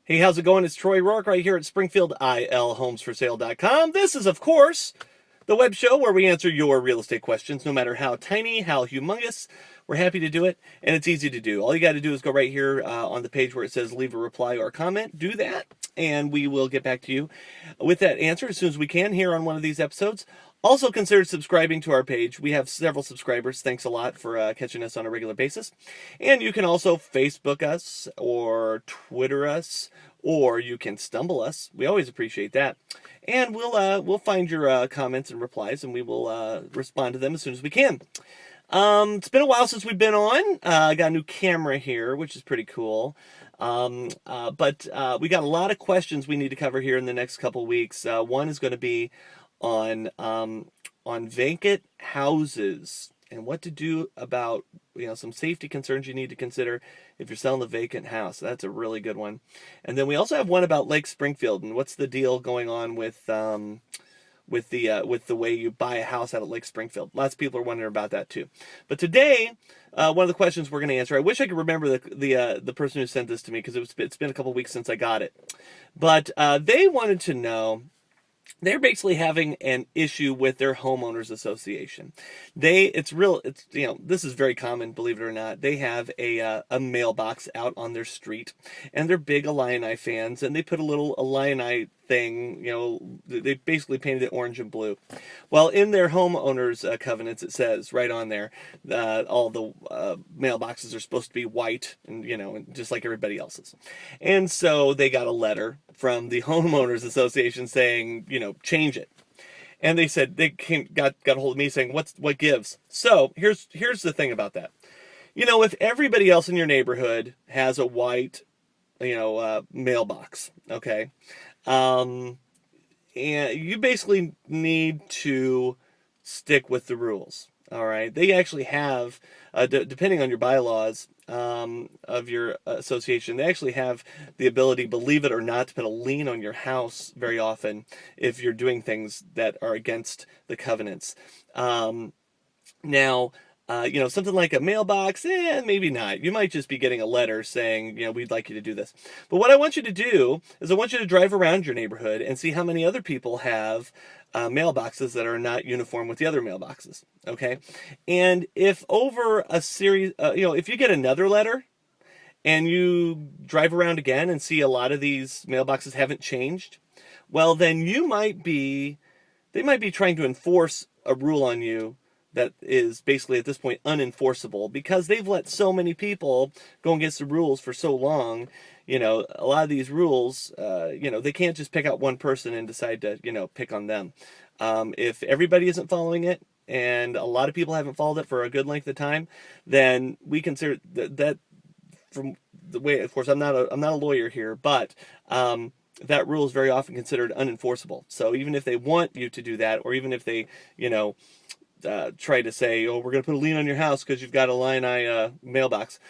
Hey, how's it going? It's Troy Rourke right here at Springfield ILHomesForSale.com. This is, of course, the web show where we answer your real estate questions, no matter how tiny, how humongous. We're happy to do it, and it's easy to do. All you got to do is go right here on the page where it says leave a reply or comment. Do that, and we will get back to you with that answer as soon as we can here on one of these episodes. Also, consider subscribing to our page. We have several subscribers. Thanks a lot for catching us on a regular basis. And you can also Facebook us or Twitter us, or you can stumble us. We always appreciate that. And we'll find your comments and replies, and we will respond to them as soon as we can. It's been a while since we've been on. I got a new camera here, which is pretty cool. But we got a lot of questions we need to cover here in the next couple weeks. One is going to be on vacant houses and what to do about some safety concerns you need to consider if you're selling a vacant house. That's a really good one. And then we also have one about Lake Springfield and what's the deal going on with the way you buy a house out at Lake Springfield. Lots of people are wondering about that too. But today, one of the questions we're going to answer. I wish I could remember the person who sent this to me because it's been a couple weeks since I got it. But they wanted to know. They're basically having an issue with their homeowners association. This is very common, believe it or not. They have a mailbox out on their street, and they're big Illini fans, and they put a little Illini thing, they basically painted it orange and blue. Well, in their homeowners covenants, it says right on there, all the mailboxes are supposed to be white and just like everybody else's. And so they got a letter from the homeowners association saying, change it. And they said got a hold of me saying, what gives? So here's the thing about that. If everybody else in your neighborhood has a white, mailbox, okay, and you basically need to stick with the rules. All right. They actually have, depending on your bylaws of your association, they actually have the ability, believe it or not, to put a lien on your house very often if you're doing things that are against the covenants. Now, something like a mailbox, maybe not. You might just be getting a letter saying, we'd like you to do this. But what I want you to do is I want you to drive around your neighborhood and see how many other people have mailboxes that are not uniform with the other mailboxes. Okay. And if over a series, if you get another letter and you drive around again and see a lot of these mailboxes haven't changed, well, then they might be trying to enforce a rule on you that is basically at this point unenforceable because they've let so many people go against the rules for so long. A lot of these rules, they can't just pick out one person and decide to, pick on them. If everybody isn't following it and a lot of people haven't followed it for a good length of time, then we consider that from the way, of course, I'm not a lawyer here, but that rule is very often considered unenforceable. So even if they want you to do that, or even if they, try to say, we're going to put a lien on your house because you've got a Illini mailbox,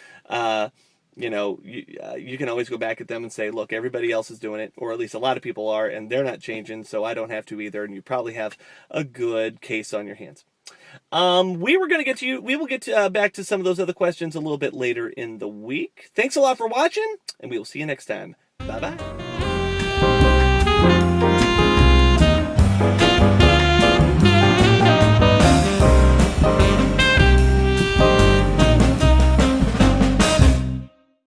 you can always go back at them and say, look, everybody else is doing it, or at least a lot of people are, and they're not changing, so I don't have to either, and you probably have a good case on your hands. We will get back to some of those other questions a little bit later in the week. Thanks a lot for watching, and we will see you next time. Bye-bye.